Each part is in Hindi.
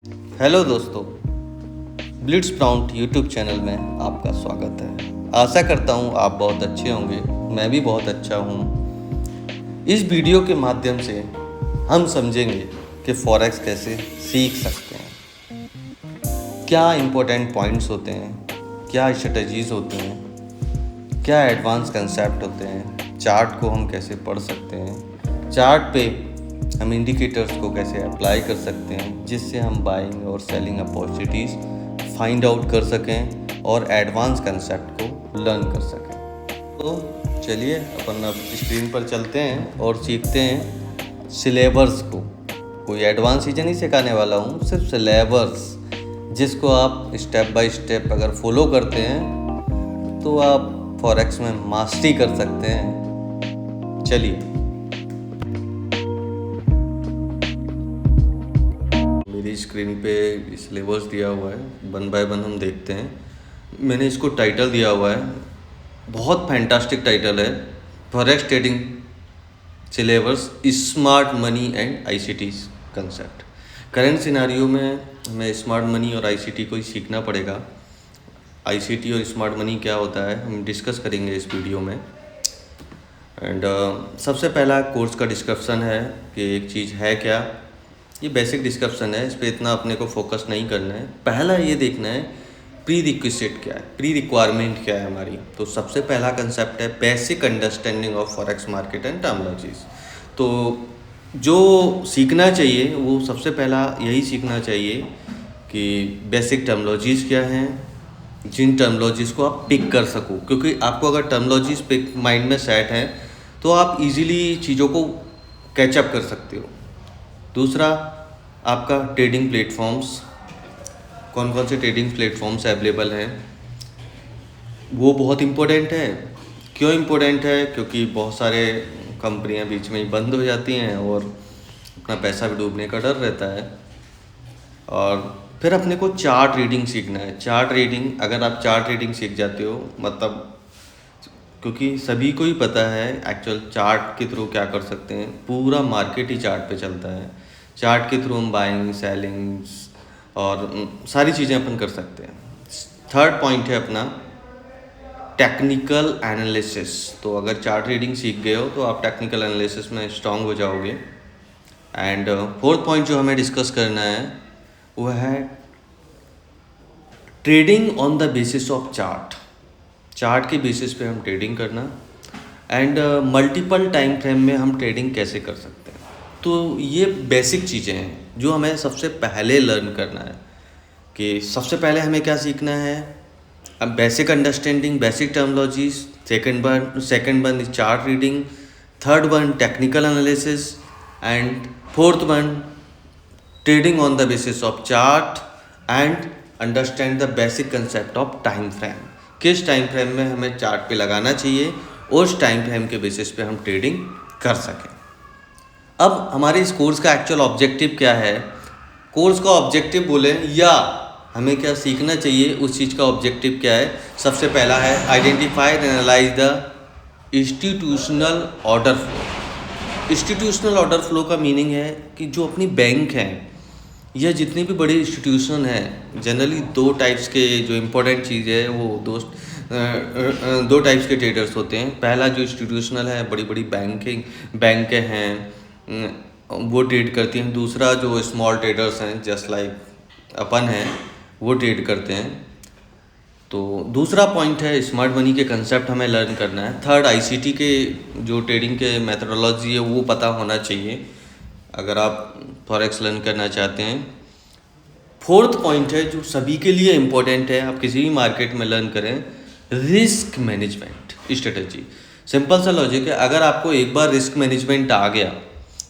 हेलो दोस्तों, ब्लिट्स प्राउंट यूट्यूब चैनल में आपका स्वागत है। आशा करता हूँ आप बहुत अच्छे होंगे। मैं भी बहुत अच्छा हूँ। इस वीडियो के माध्यम से हम समझेंगे कि फॉरेक्स कैसे सीख सकते हैं, क्या इम्पोर्टेंट पॉइंट्स होते हैं, क्या स्ट्रेटजीज़ होती हैं, क्या एडवांस कंसेप्ट होते हैं, चार्ट को हम कैसे पढ़ सकते हैं, चार्ट पे हम इंडिकेटर्स को कैसे अप्लाई कर सकते हैं जिससे हम बाइंग और सेलिंग अपॉर्चुनिटीज़ फाइंड आउट कर सकें और एडवांस कंसेप्ट को लर्न कर सकें। तो चलिए अपन अब स्क्रीन पर चलते हैं और सीखते हैं सिलेबस को। कोई एडवांस चीज़ें नहीं सिखाने वाला हूँ, सिर्फ सिलेबस जिसको आप स्टेप बाय स्टेप अगर फॉलो करते हैं तो आप फॉरेक्स में मास्टरी कर सकते हैं। चलिए, मेरी स्क्रीन पे सिलेबस दिया हुआ है, वन बाय वन हम देखते हैं। मैंने इसको टाइटल दिया हुआ है, बहुत फैंटास्टिक टाइटल है, forex trading syllabus smart money and ICT concept. Current scenario में हमें स्मार्ट मनी और आईसीटी को ही सीखना पड़ेगा। आईसीटी और स्मार्ट मनी क्या होता है हम डिस्कस करेंगे इस वीडियो में। एंड सबसे पहला कोर्स का डिस्क्रिप्शन है कि एक चीज़ है क्या। ये बेसिक डिस्क्रिप्शन है, इस पर इतना अपने को फोकस नहीं करना है। पहला ये देखना है प्री रिक्विजिट क्या है, प्री रिक्वायरमेंट क्या है हमारी। तो सबसे पहला कंसेप्ट है basic understanding of forex market and terminologies. तो जो सीखना चाहिए वो सबसे पहला यही सीखना चाहिए कि बेसिक टर्मिनोलॉजीज़ क्या हैं, जिन टर्मिनोलॉजीज़ को आप पिक कर सको, क्योंकि आपको अगर टर्मिनोलॉजीज़ पिक माइंड में सेट हैं तो आप इजीली चीज़ों को कैचअप कर सकते हो। दूसरा, आपका ट्रेडिंग प्लेटफॉर्म्स, कौन कौन से ट्रेडिंग प्लेटफॉर्म्स अवेलेबल हैं वो बहुत इम्पोर्टेंट है। क्यों इम्पोर्टेंट है? क्योंकि बहुत सारे कंपनियां बीच में ही बंद हो जाती हैं और अपना पैसा भी डूबने का डर रहता है। और फिर अपने को चार्ट रीडिंग सीखना है। चार्ट रीडिंग, अगर आप चार्ट रीडिंग सीख जाते हो, मतलब क्योंकि सभी को ही पता है एक्चुअल चार्ट के थ्रू क्या कर सकते हैं, पूरा मार्केट ही चार्ट पे चलता है। चार्ट के थ्रू हम बाइंग सेलिंग्स और सारी चीज़ें अपन कर सकते हैं। थर्ड पॉइंट है अपना टेक्निकल एनालिसिस। तो अगर चार्ट रीडिंग सीख गए हो तो आप टेक्निकल एनालिसिस में स्ट्रांग हो जाओगे। एंड फोर्थ पॉइंट जो हमें डिस्कस करना है वो है trading on the basis of chart. Chart के बेसिस पे हम ट्रेडिंग करना एंड मल्टीपल टाइम फ्रेम में हम ट्रेडिंग कैसे कर सकते हैं। तो ये बेसिक चीज़ें हैं जो हमें सबसे पहले लर्न करना है। कि सबसे पहले हमें क्या सीखना है, अब basic understanding, basic terminologies. Second one is chart reading, third one technical analysis and fourth one trading on the basis of chart and understand the basic concept of time frame. किस टाइम फ्रेम में हमें चार्ट पे लगाना चाहिए, उस टाइम फ्रेम के बेसिस पे हम ट्रेडिंग कर सकें। अब हमारे इस कोर्स का एक्चुअल ऑब्जेक्टिव क्या है, कोर्स का ऑब्जेक्टिव बोले या हमें क्या सीखना चाहिए, उस चीज़ का ऑब्जेक्टिव क्या है। सबसे पहला है identify and analyse the institutional order flow. Institutional order flow का मीनिंग है कि जो अपनी बैंक हैं या जितनी भी बड़ी इंस्टीट्यूशन है, जनरली दो टाइप्स के जो इम्पोर्टेंट चीज़ है वो दो टाइप्स के ट्रेडर्स होते हैं। पहला जो इंस्टीट्यूशनल है, बड़ी बड़ी बैंकें हैं वो ट्रेड करती हैं। दूसरा जो स्मॉल ट्रेडर्स हैं जस्ट लाइक अपन हैं वो ट्रेड करते हैं। तो दूसरा पॉइंट है स्मार्ट मनी के कंसेप्ट हमें लर्न करना है। थर्ड, आईसीटी के जो ट्रेडिंग के मेथोडोलॉजी है वो पता होना चाहिए अगर आप फॉरेक्स लर्न करना चाहते हैं। फोर्थ पॉइंट है जो सभी के लिए इम्पोर्टेंट है, आप किसी भी मार्केट में लर्न करें, रिस्क मैनेजमेंट स्ट्रेटजी। सिंपल सा लॉजिक है, अगर आपको एक बार रिस्क मैनेजमेंट आ गया,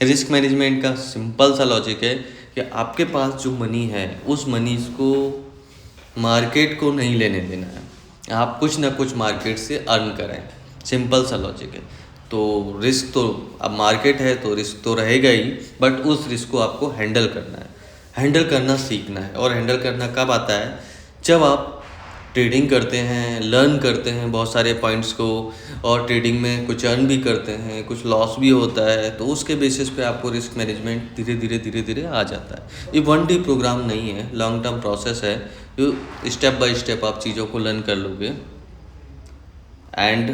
रिस्क मैनेजमेंट का सिंपल सा लॉजिक है कि आपके पास जो मनी है उस मनी को मार्केट को नहीं लेने देना है, आप कुछ ना कुछ मार्केट से अर्न करें। सिंपल सा लॉजिक है। तो रिस्क तो अब मार्केट है तो रिस्क तो रहेगा ही, बट उस रिस्क को आपको हैंडल करना है, हैंडल करना सीखना है। और हैंडल करना कब आता है, जब आप ट्रेडिंग करते हैं, लर्न करते हैं बहुत सारे पॉइंट्स को, और ट्रेडिंग में कुछ अर्न भी करते हैं, कुछ लॉस भी होता है, तो उसके बेसिस पे आपको रिस्क मैनेजमेंट धीरे धीरे आ जाता है। ये वन डे प्रोग्राम नहीं है, लॉन्ग टर्म प्रोसेस है, जो स्टेप बाय स्टेप आप चीज़ों को लर्न कर लोगे। एंड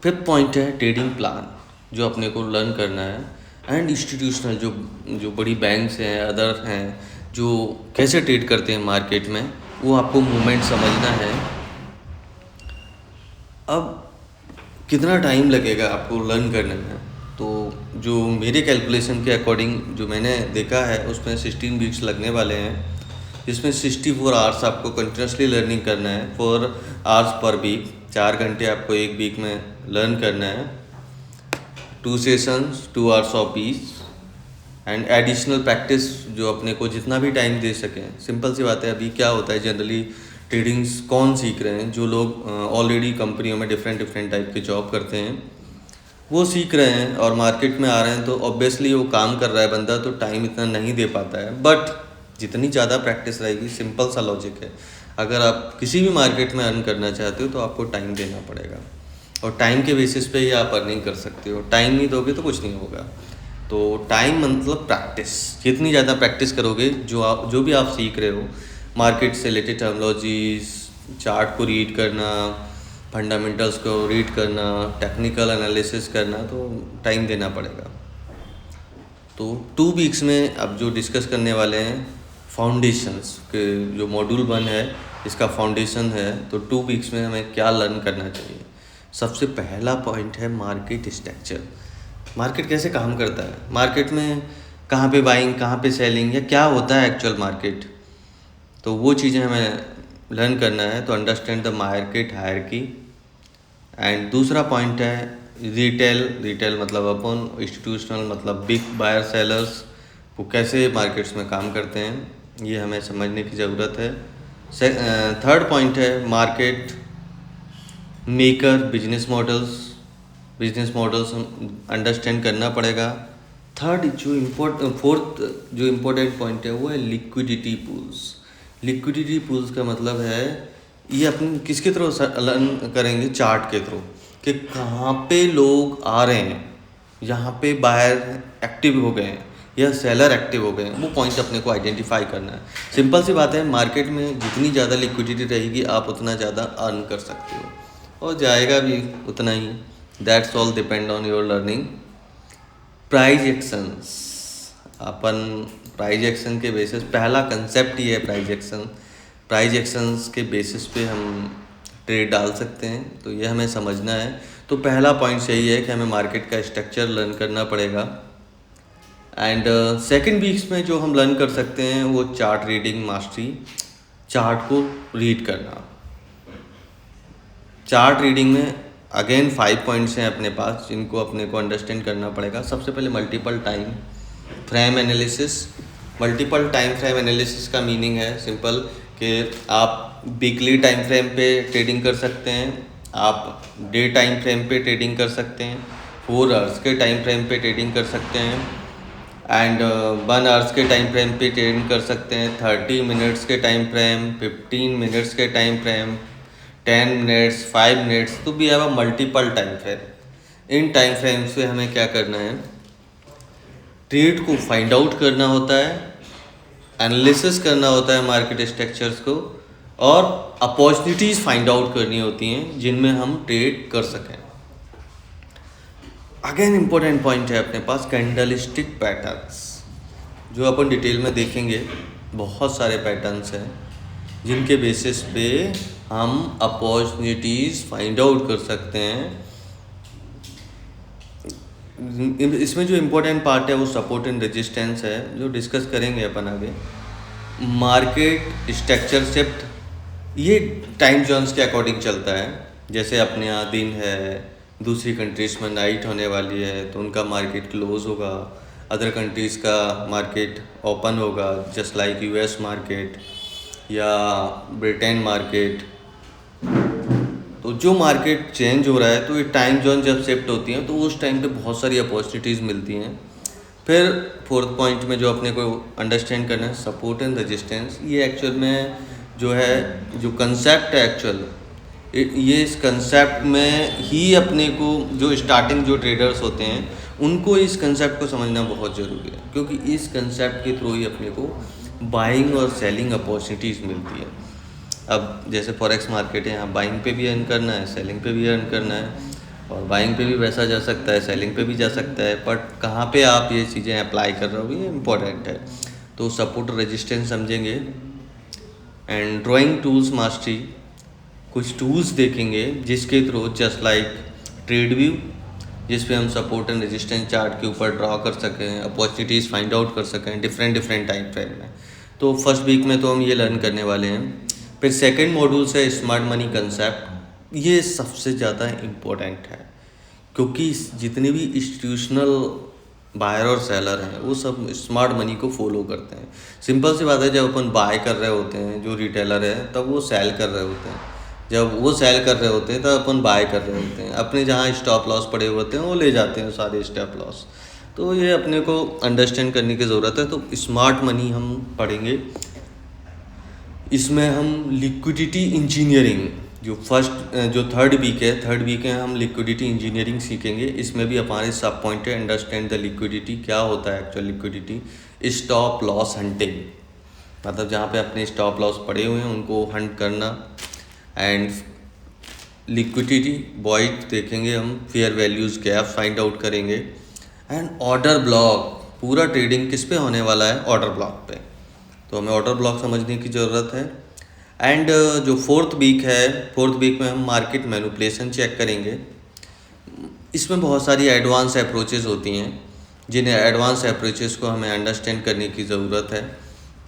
फिफ्थ पॉइंट है ट्रेडिंग प्लान, जो अपने को लर्न करना है। एंड इंस्टीट्यूशनल, जो जो बड़ी बैंक्स हैं, अदर हैं, जो कैसे ट्रेड करते हैं मार्केट में, वो आपको मूवमेंट समझना है। अब कितना टाइम लगेगा आपको लर्न करने में, तो जो मेरे कैलकुलेशन के अकॉर्डिंग जो मैंने देखा है, उसमें 16 वीक्स लगने वाले हैं, जिसमें 64 आवर्स आपको कंटिन्यूसली लर्निंग करना है, 4 आवर्स पर वीक, 4 घंटे आपको एक वीक में लर्न करना है, 2 sessions, 2 hours of each, and additional practice जो अपने को जितना भी टाइम दे सकें। सिंपल सी बात है, अभी क्या होता है जनरली ट्रेडिंग्स कौन सीख रहे हैं, जो लोग ऑलरेडी कंपनियों में डिफरेंट टाइप के जॉब करते हैं, वो सीख रहे हैं और मार्केट में आ रहे हैं, तो ऑब्वियसली वो काम कर रहा है बंदा, तो टाइम इतना नहीं दे पाता है। बट जितनी ज़्यादा प्रैक्टिस रहेगी, सिंपल सा लॉजिक है, अगर आप किसी भी मार्केट में अर्न करना चाहते हो तो आपको टाइम देना पड़ेगा, और टाइम के बेसिस पे ही आप अर्निंग कर सकते हो। टाइम नहीं दोगे तो कुछ नहीं होगा। तो टाइम मतलब प्रैक्टिस, जितनी ज़्यादा प्रैक्टिस करोगे, जो भी आप सीख रहे हो, मार्केट से रिलेटेड टर्मिनोलॉजीज, चार्ट को रीड करना, फंडामेंटल्स को रीड करना, टेक्निकल एनालिसिस करना, तो टाइम देना पड़ेगा। तो 2 वीक्स में अब जो डिस्कस करने वाले हैं फाउंडेशंस के, जो मॉड्यूल 1 है इसका फाउंडेशन है, तो 2 वीक्स में हमें क्या लर्न करना चाहिए। सबसे पहला पॉइंट है मार्केट स्ट्रक्चर। मार्केट कैसे काम करता है, मार्केट में कहाँ पे बाइंग, कहाँ पे सेलिंग, या क्या होता है एक्चुअल मार्केट, तो वो चीज़ें हमें लर्न करना है। तो understand the market hierarchy. And दूसरा पॉइंट है रिटेल मतलब अपन, इंस्टीट्यूशनल मतलब बिग बायर सेलर्स, वो कैसे मार्केट्स में काम करते हैं, ये हमें समझने की ज़रूरत है। थर्ड पॉइंट है market maker business models understand करना पड़ेगा। फोर्थ जो इम्पोर्टेंट पॉइंट है वो है लिक्विडिटी पूल्स का मतलब है, ये अपन किसके थ्रू लर्न करेंगे, चार्ट के थ्रू, कि कहाँ पे लोग आ रहे हैं, यहाँ पे बायर एक्टिव हो गए हैं या सेलर एक्टिव हो गए हैं, वो पॉइंट अपने को आइडेंटिफाई करना है। सिंपल सी बात है, मार्केट में जितनी ज़्यादा लिक्विडिटी रहेगी आप उतना ज़्यादा अर्न कर सकते हो, और जाएगा भी उतना ही। That's all depend on your learning. Price actions, अपन प्राइज एक्शन के बेसिस, पहला कंसेप्ट ही है प्राइज एक्शंस के बेसिस पे हम ट्रेड डाल सकते हैं, तो ये हमें समझना है। तो पहला पॉइंट यही है कि हमें मार्केट का स्ट्रक्चर लर्न करना पड़ेगा। एंड सेकंड वीक्स में जो हम लर्न कर सकते हैं वो चार्ट रीडिंग मास्टरी, चार्ट को रीड करना। चार्ट रीडिंग में अगेन 5 पॉइंट्स हैं अपने पास, जिनको अपने को अंडरस्टैंड करना पड़ेगा। सबसे पहले multiple time frame analysis. Multiple time frame analysis का मीनिंग है सिंपल, कि आप वीकली टाइम फ्रेम पे ट्रेडिंग कर सकते हैं, आप डे टाइम फ्रेम पे ट्रेडिंग कर सकते हैं, 4 आवर्स के टाइम फ्रेम पे ट्रेडिंग कर सकते हैं, एंड 1 आवर्स के टाइम फ्रेम पे ट्रेडिंग कर सकते हैं, 30 मिनट्स के टाइम फ्रेम, 15 मिनट्स के टाइम फ्रेम, 10 मिनट्स, 5 मिनट्स, तो भी have a multiple time frame. In time frame से हमें क्या करना है, ट्रेड को फाइंड आउट करना होता है, एनालिसिस करना होता है मार्केट स्ट्रक्चर्स को, और अपॉर्चुनिटीज़ फाइंड आउट करनी होती हैं जिनमें हम ट्रेड कर सकें। अगेन इम्पोर्टेंट पॉइंट है अपने पास कैंडलस्टिक पैटर्न्स, जो अपन डिटेल में देखेंगे। बहुत सारे पैटर्न्स हैं जिनके बेसिस पे हम अपॉर्चुनिटीज़ फाइंड आउट कर सकते हैं। इसमें जो इम्पोर्टेंट पार्ट है वो सपोर्ट एंड रेजिस्टेंस है, जो डिस्कस करेंगे अपन आगे। मार्केट स्ट्रक्चर शिफ्ट, ये टाइम जोन्स के अकॉर्डिंग चलता है। जैसे अपने यहाँ दिन है, दूसरी कंट्रीज़ में नाइट होने वाली है, तो उनका मार्केट क्लोज होगा, अदर कंट्रीज़ का मार्केट ओपन होगा, जस्ट लाइक यूएस मार्केट या ब्रिटेन मार्केट। तो जो मार्केट चेंज हो रहा है, तो ये टाइम जोन जब शिफ्ट होती हैं तो उस टाइम पे बहुत सारी अपॉर्चुनिटीज़ मिलती हैं। फिर फोर्थ पॉइंट में जो अपने को अंडरस्टैंड करना है, सपोर्ट एंड रेजिस्टेंस। ये एक्चुअल में जो है, जो कंसेप्ट है एक्चुअल, ये इस कंसेप्ट में ही अपने को, जो स्टार्टिंग जो ट्रेडर्स होते हैं उनको इस कंसेप्ट को समझना बहुत ज़रूरी है, क्योंकि इस कंसेप्ट के थ्रू ही अपने को बाइंग और सेलिंग अपॉर्चुनिटीज़ मिलती है। अब जैसे फॉरेक्स मार्केट है, यहाँ बाइंग पे भी अर्न करना है, सेलिंग पे भी अर्न करना है, और बाइंग पे भी पैसा जा सकता है, सेलिंग पे भी जा सकता है, बट कहाँ पे आप ये चीज़ें अप्लाई कर रहे हो ये इम्पोर्टेंट है। तो सपोर्ट रेजिस्टेंस समझेंगे, एंड ड्राइंग टूल्स मास्टरी, कुछ टूल्स देखेंगे जिसके through just like trade view, जिस पे हम सपोर्ट एंड रेजिस्टेंस चार्ट के ऊपर ड्रॉ कर सकें, अपॉर्चुनिटीज़ फाइंड आउट कर सकें डिफरेंट टाइम फ्रेम में। तो फर्स्ट वीक में तो हम ये लर्न करने वाले हैं। फिर सेकंड मॉड्यूल से स्मार्ट मनी कंसेप्ट, ये सबसे ज़्यादा इम्पोर्टेंट है, क्योंकि जितने भी इंस्टीट्यूशनल बायर और सेलर हैं वो सब स्मार्ट मनी को फॉलो करते हैं। सिंपल सी बात है, जब अपन बाय कर रहे होते हैं, जो रिटेलर है, तब वो सेल कर रहे होते हैं, जब वो सेल कर रहे होते हैं तब अपन बाय कर रहे होते हैं। अपने जहाँ स्टॉप लॉस पड़े होते हैं वो ले जाते हैं सारे स्टॉप लॉस। तो ये अपने को अंडरस्टैंड करने की ज़रूरत है। तो स्मार्ट मनी हम पढ़ेंगे, इसमें हम लिक्विडिटी इंजीनियरिंग, जो थर्ड वीक है हम लिक्विडिटी इंजीनियरिंग सीखेंगे। इसमें भी हमारे सब पॉइंट है, अंडरस्टैंड द लिक्विडिटी, क्या होता है actual liquidity, stop loss hunting, मतलब जहाँ पे अपने स्टॉप लॉस पड़े हुए हैं उनको हंट करना, एंड लिक्विडिटी वॉइड देखेंगे हम, fair values gap find out करेंगे, एंड ऑर्डर ब्लॉक, पूरा ट्रेडिंग किस पे होने वाला है, ऑर्डर ब्लॉक पे। तो हमें ऑर्डर ब्लॉक समझने की ज़रूरत है। एंड जो फोर्थ वीक में हम मार्केट मैनिपुलेशन चेक करेंगे। इसमें बहुत सारी एडवांस अप्रोचेस होती हैं, जिन्हें एडवांस अप्रोचेस को हमें अंडरस्टैंड करने की ज़रूरत है।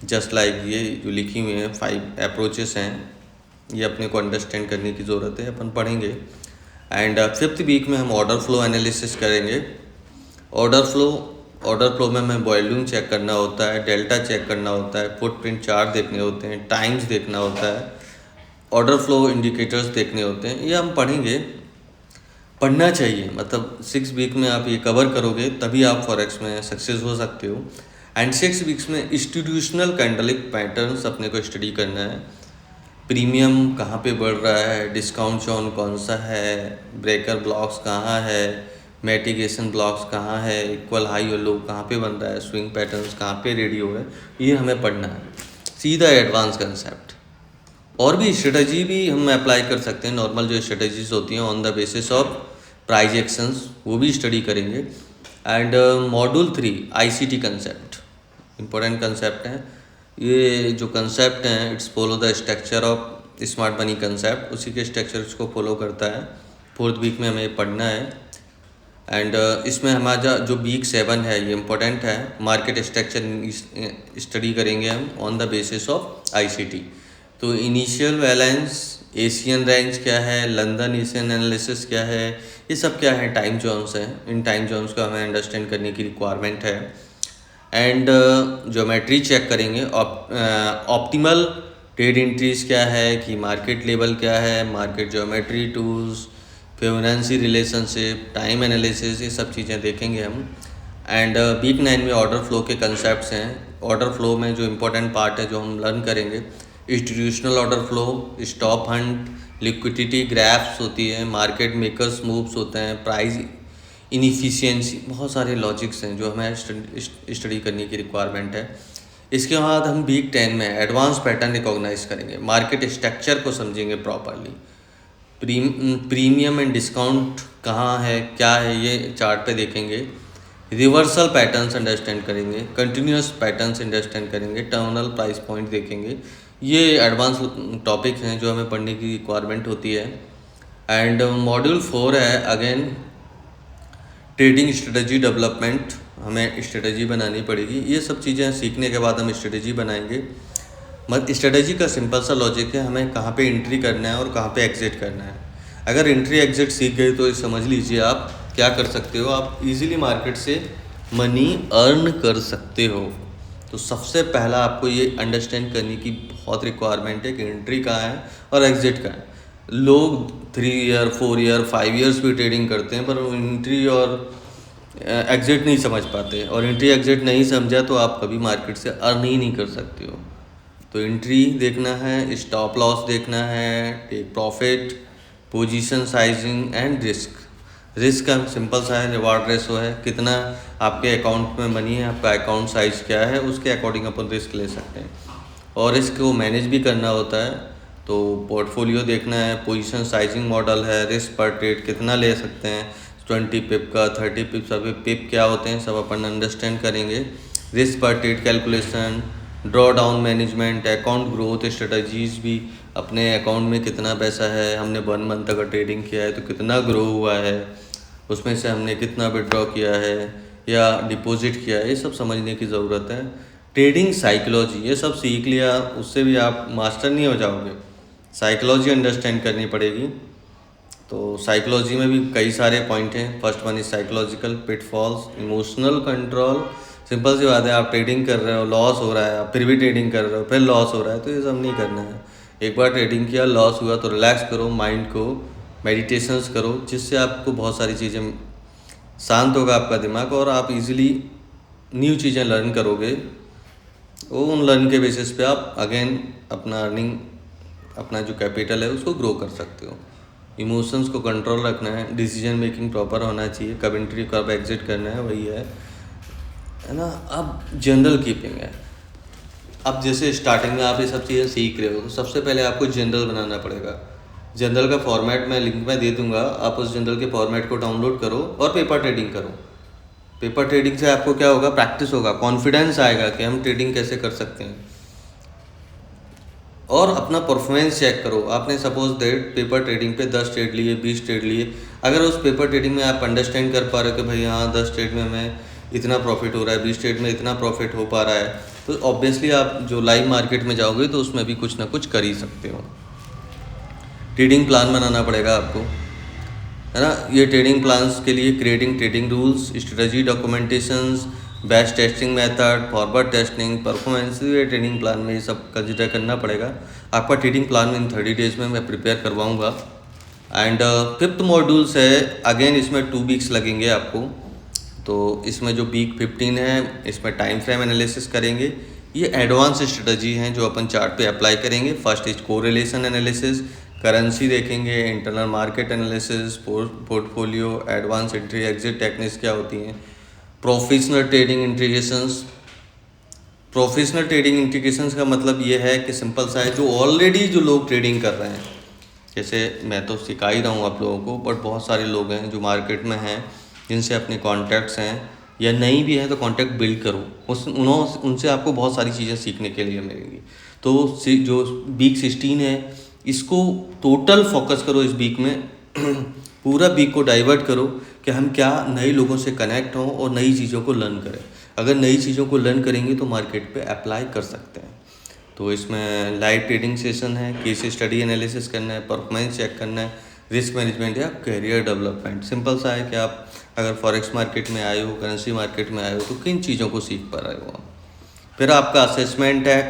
जस्ट लाइक ये जो लिखी हुई हैं 5 अप्रोचेस हैं, ये अपने को अंडरस्टैंड करने की ज़रूरत है, अपन पढ़ेंगे। एंड फिफ्थ वीक में हम ऑर्डर फ्लो एनालिसिस करेंगे। ऑर्डर फ्लो में हमें वॉल्यूम चेक करना होता है, डेल्टा चेक करना होता है, फुटप्रिंट चार्ट देखने होते हैं, टाइम्स देखना होता है, ऑर्डर फ्लो इंडिकेटर्स देखने होते हैं। ये हम पढ़ेंगे, पढ़ना चाहिए, मतलब 6 वीक में आप ये कवर करोगे तभी आप फॉरेक्स में सक्सेस हो सकते हो। एंड 6 वीक्स में इंस्टीट्यूशनल कैंडलिक पैटर्न्स अपने को स्टडी करना है। प्रीमियम कहाँ पे बढ़ रहा है, डिस्काउंट जोन कौन सा है, ब्रेकर ब्लॉक्स कहाँ है, मैटिगेशन ब्लॉक्स कहाँ है, इक्वल हाई और लो कहाँ पे बन रहा है, स्विंग पैटर्न्स कहाँ पे रेडियो है, ये हमें पढ़ना है, सीधा एडवांस कंसेप्ट। और भी स्ट्रेटजी भी हम अप्लाई कर सकते हैं, नॉर्मल जो स्ट्रेटजीज होती हैं on the basis of price actions, वो भी स्टडी करेंगे। And module 3 ICT concept, important concept है। ये जो कंसेप्ट हैं it's follow the structure of smart money concept, उसी के स्ट्रक्चर्स को फॉलो करता है। फोर्थ वीक में हमें पढ़ना है। एंड इसमें हमारा जो वीक 7 है ये इम्पोर्टेंट है, मार्केट स्ट्रक्चर स्टडी करेंगे हम on the basis of ICT। तो इनिशियल बैलेंस, एशियन रेंज क्या है, लंदन एशियन एनालिसिस क्या है, ये सब क्या है, टाइम जोन्स हैं। इन टाइम जोन्स को हमें अंडरस्टैंड करने की रिक्वायरमेंट है। एंड ज्योमेट्री चेक करेंगे, ऑप्टिमल ट्रेड एंट्रीज क्या है, कि मार्केट लेवल क्या है, market geometry tools, Fibonacci relationship, time analysis, ये सब चीज़ें देखेंगे हम। एंड वीक 9 में ऑर्डर फ्लो के कंसेप्ट्स हैं। ऑर्डर फ्लो में जो इम्पोर्टेंट पार्ट है जो हम लर्न करेंगे, institutional order flow, stop Hunt, liquidity graphs होती है, मार्केट मेकर्स मूव्स होते हैं, प्राइस इनएफिशिएंसी, बहुत सारे लॉजिक्स हैं जो हमें स्टडी करने की रिक्वायरमेंट है। इसके बाद हम वीक 10 में एडवांस पैटर्न रिकॉग्नाइज करेंगे, मार्केट स्ट्रक्चर को समझेंगे प्रॉपरली, प्रीमियम एंड डिस्काउंट कहाँ है, क्या है, ये चार्ट पे देखेंगे, रिवर्सल पैटर्न्स अंडरस्टैंड करेंगे, कंटिन्यूस पैटर्न्स अंडरस्टैंड करेंगे, टर्मिनल प्राइस पॉइंट देखेंगे। ये एडवांस टॉपिक हैं जो हमें पढ़ने की रिक्वायरमेंट होती है। एंड मॉड्यूल 4 है अगेन ट्रेडिंग स्ट्रेटजी डेवलपमेंट, हमें स्ट्रेटजी बनानी पड़ेगी। ये सब चीज़ें सीखने के बाद हम स्ट्रेटजी बनाएंगे। स्ट्रेटजी का सिंपल सा लॉजिक है, हमें कहाँ पे एंट्री करना है और कहाँ पे एग्जिट करना है। अगर एंट्री एग्जिट सीख गए तो समझ लीजिए आप क्या कर सकते हो, आप इजीली मार्केट से मनी अर्न कर सकते हो। तो सबसे पहला आपको ये अंडरस्टैंड करने की बहुत रिक्वायरमेंट है कि एंट्री कहाँ है और एग्जिट कहाँ है। लोग 3 ईयर 4 ईयर 5 ईयर्स भी ट्रेडिंग करते हैं, पर वो एंट्री और एग्जिट नहीं समझ पाते, और एंट्री एग्जिट नहीं समझा तो आप कभी मार्केट से अर्न ही नहीं कर सकते हो। तो एंट्री देखना है, स्टॉप लॉस देखना है, take profit, position sizing and risk. Risk का सिंपल सा है, रिवार्ड रेशो है, कितना आपके अकाउंट में मनी है, आपका अकाउंट साइज क्या है, उसके अकॉर्डिंग अपन रिस्क ले सकते हैं। और रिस्क को मैनेज भी करना होता है, तो पोर्टफोलियो देखना है, पोजीशन साइजिंग मॉडल है, रिस्क पर ट्रेड कितना ले सकते हैं, 20 पिप का, 30 पिप, सभी पिप क्या होते हैं सब अपन अंडरस्टैंड करेंगे। रिस्क पर trade calculation, draw down management, account growth strategies भी, अपने अकाउंट में कितना पैसा है, हमने 1 मंथ अगर ट्रेडिंग किया है तो कितना ग्रो हुआ है, उसमें से हमने कितना विड्रॉ किया है या डिपॉजिट किया है, ये सब समझने की ज़रूरत है। ट्रेडिंग साइकोलॉजी, ये सब सीख लिया उससे भी आप मास्टर नहीं हो जाओगे, साइकोलॉजी अंडरस्टैंड करनी पड़ेगी। तो साइकोलॉजी में भी कई सारे पॉइंट हैं। First one is psychological pitfalls, emotional control. Simple सी बात है, आप ट्रेडिंग कर रहे हो, लॉस हो रहा है, आप फिर भी ट्रेडिंग कर रहे हो, फिर लॉस हो रहा है, तो ये सब नहीं करना है। एक बार ट्रेडिंग किया, लॉस हुआ तो रिलैक्स करो माइंड को, मेडिटेशंस करो, जिससे आपको बहुत सारी चीज़ें शांत होगा आपका दिमाग और आप इजीली न्यू चीज़ें लर्न करोगे। उन लर्न के बेसिस पे आप अगेन अपना अर्निंग, अपना जो कैपिटल है उसको ग्रो कर सकते हो। इमोशंस को कंट्रोल रखना है, डिसीजन मेकिंग प्रॉपर होना चाहिए, कब एंट्री कब एग्जिट करना है, वही है ना। अब जनरल कीपिंग है। अब जैसे स्टार्टिंग में आप ये सब चीज़ें सीख रहे हो तो सबसे पहले आपको जनरल बनाना पड़ेगा। जनरल का फॉर्मेट मैं लिंक में दे दूंगा, आप उस जनरल के फॉर्मेट को डाउनलोड करो और पेपर ट्रेडिंग करो। पेपर ट्रेडिंग से आपको क्या होगा, प्रैक्टिस होगा, कॉन्फिडेंस आएगा कि हम ट्रेडिंग कैसे कर सकते हैं। और अपना परफॉर्मेंस चेक करो। आपने सपोज दैट पेपर ट्रेडिंग पे 10 ट्रेड लिए, 20 ट्रेड लिए, अगर उस पेपर ट्रेडिंग में आप अंडरस्टैंड कर पा रहे हो कि भाई हाँ 10 ट्रेड में मैं इतना प्रॉफिट हो रहा है, 20 ट्रेड में इतना प्रॉफिट हो पा रहा है, तो ऑब्वियसली आप जो लाइव मार्केट में जाओगे तो उसमें भी कुछ ना कुछ कर ही सकते हो। ट्रेडिंग प्लान बनाना पड़ेगा आपको, है ना। ये ट्रेडिंग प्लान्स के लिए creating trading rules, strategy, documentations, batch testing method, forward testing, performance, ये ट्रेडिंग प्लान में ये सब कंसिडर करना पड़ेगा। आपका ट्रेडिंग प्लान इन 30 डेज़ में मैं प्रिपेयर करवाऊँगा। एंड फिफ्थ मॉड्यूल्स है, अगेन इसमें 2 वीक्स लगेंगे आपको। तो इसमें जो वीक 15 है इसमें टाइम फ्रेम एनालिसिस करेंगे। ये एडवांस स्ट्रेटजी हैं जो अपन चार्ट पे अप्लाई करेंगे। First is correlation analysis, currency देखेंगे, internal market analysis, portfolio, advance entry exit techniques क्या होती हैं, professional trading integrations. Professional trading integrations का मतलब ये है कि सिंपल सा है, जो ऑलरेडी जो लोग ट्रेडिंग कर रहे हैं, जैसे मैं तो सिखा ही रहा हूँ आप लोगों को, बट बहुत सारे लोग हैं जो मार्केट में हैं जिनसे अपने कॉन्टैक्ट्स हैं या नहीं भी हैं तो कॉन्टैक्ट बिल्ड करो, उनसे आपको बहुत सारी चीज़ें सीखने के लिए मिलेंगी। तो जो वीक 16 है इसको टोटल फोकस करो, इस वीक में पूरा वीक को डाइवर्ट करो कि हम क्या नए लोगों से कनेक्ट हों और नई चीज़ों को लर्न करें। अगर नई चीज़ों को लर्न करेंगे तो मार्केट पे अप्लाई कर सकते हैं। तो इसमें लाइव ट्रेडिंग सेशन है, केस स्टडी एनालिसिस करना है, परफॉर्मेंस चेक करना है, रिस्क मैनेजमेंट या करियर डेवलपमेंट। सिंपल सा है कि आप अगर फॉरेक्स मार्केट में आए हो, करेंसी मार्केट में आए हो तो किन चीज़ों को सीख पा रहे हो। फिर आपका असेसमेंट है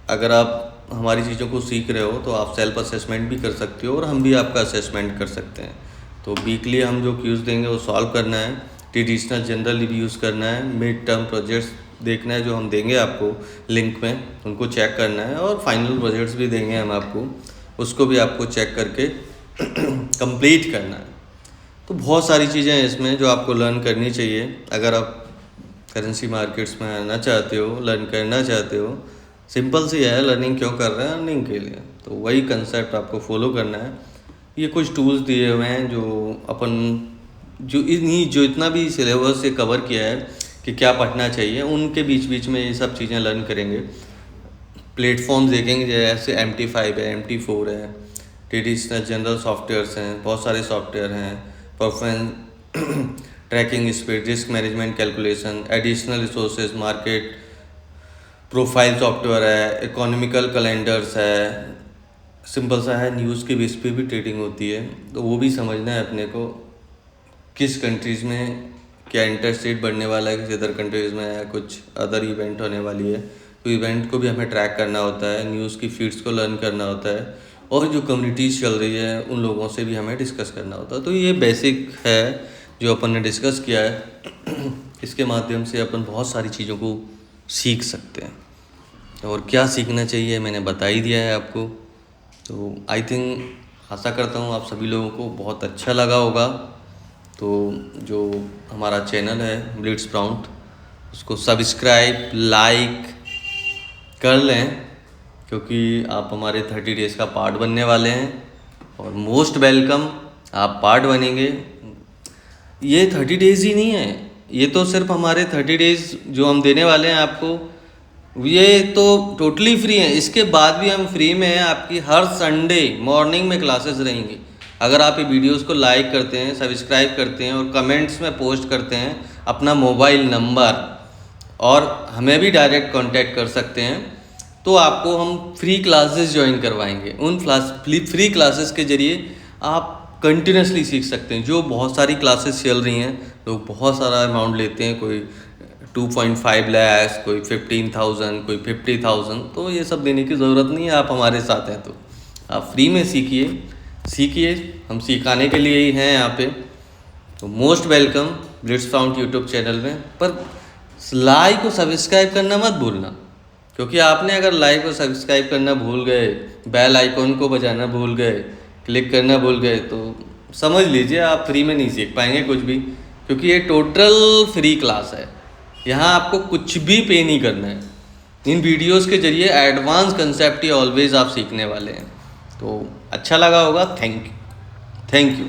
अगर आप हमारी चीज़ों को सीख रहे हो तो आप सेल्फ असेसमेंट भी कर सकते हो और हम भी आपका असेसमेंट कर सकते हैं। तो वीकली हम जो क्यूज़ देंगे वो सॉल्व करना है, ट्रेडिशनल जनरल रिव्यूज़ करना है, मिड टर्म प्रोजेक्ट्स देखना है जो हम देंगे आपको लिंक में, उनको चेक करना है, और फाइनल प्रोजेक्ट्स भी देंगे हम आपको, उसको भी आपको चेक करके कंप्लीट करना है। तो बहुत सारी चीज़ें हैं इसमें जो आपको लर्न करनी चाहिए अगर आप करेंसी मार्केट्स में आना चाहते हो, लर्न करना चाहते हो। सिंपल सी है, लर्निंग क्यों कर रहे हैं, अर्निंग के लिए। तो वही कंसेप्ट आपको फॉलो करना है। ये कुछ टूल्स दिए हुए हैं जो अपन जो इतना भी सिलेबस से कवर किया है कि क्या पढ़ना चाहिए, उनके बीच बीच में ये सब चीज़ें लर्न करेंगे। प्लेटफॉर्म्स देखेंगे जैसे MT5 है, MT4 है, ट्रेडिशनल जनरल सॉफ्टवेयर्स हैं, बहुत सारे सॉफ्टवेयर हैं, performance tracking, speed, risk management, calculation, additional resources, market profile software है, इकोनॉमिकल कैलेंडर्स है। सिंपल सा है, न्यूज़ के बेस पे भी ट्रेडिंग होती है, तो वो भी समझना है अपने को, किस कंट्रीज़ में क्या इंटरेस्ट बढ़ने वाला है, किसी अदर कंट्रीज़ में या कुछ अदर इवेंट होने वाली है, तो इवेंट को भी हमें ट्रैक करना होता है, न्यूज़ की फीड्स को लर्न करना होता है, और जो कम्युनिटीज़ चल रही है उन लोगों से भी हमें डिस्कस करना होता है। तो ये बेसिक है जो अपन ने डिस्कस किया है। इसके माध्यम से अपन बहुत सारी चीज़ों को सीख सकते हैं। और क्या सीखना चाहिए मैंने बता ही दिया है आपको। तो आई थिंक आशा करता हूँ आप सभी लोगों को बहुत अच्छा लगा होगा। तो जो हमारा चैनल है ब्लिट्स प्राउंट, उसको सब्सक्राइब लाइक कर लें, क्योंकि आप हमारे 30 डेज़ का पार्ट बनने वाले हैं और मोस्ट वेलकम आप पार्ट बनेंगे। ये 30 डेज़ ही नहीं है, ये तो सिर्फ हमारे 30 डेज़ जो हम देने वाले हैं आपको, ये तो टोटली फ्री है। इसके बाद भी हम फ्री में हैं, आपकी हर संडे मॉर्निंग में क्लासेस रहेंगी। अगर आप ये वीडियोस को लाइक करते हैं, सब्सक्राइब करते हैं और कमेंट्स में पोस्ट करते हैं अपना मोबाइल नंबर और हमें भी डायरेक्ट कांटेक्ट कर सकते हैं, तो आपको हम फ्री क्लासेस ज्वाइन करवाएंगे। उन फ्री क्लासेस के ज़रिए आप कंटिन्यूसली सीख सकते हैं। जो बहुत सारी क्लासेस चल रही हैं, लोग बहुत सारा अमाउंट लेते हैं, कोई 2.5 लाख, कोई 15,000, कोई 50,000। तो ये सब देने की ज़रूरत नहीं है, आप हमारे साथ हैं तो आप फ्री में सीखिए। हम सिखाने के लिए ही हैं यहाँ पे। तो मोस्ट वेलकम ब्लिट्स प्राउंट यूट्यूब चैनल में। पर लाइक और सब्सक्राइब करना मत भूलना, क्योंकि आपने अगर लाइक और सब्सक्राइब करना भूल गए, बेल आइकॉन को बजाना भूल गए, क्लिक करना भूल गए, तो समझ लीजिए आप फ्री में नहीं सीख पाएंगे कुछ भी, क्योंकि ये टोटल फ्री क्लास है। यहाँ आपको कुछ भी पे नहीं करना है। इन वीडियोस के जरिए एडवांस कंसेप्ट ही ऑलवेज आप सीखने वाले हैं। तो अच्छा लगा होगा। Thank you.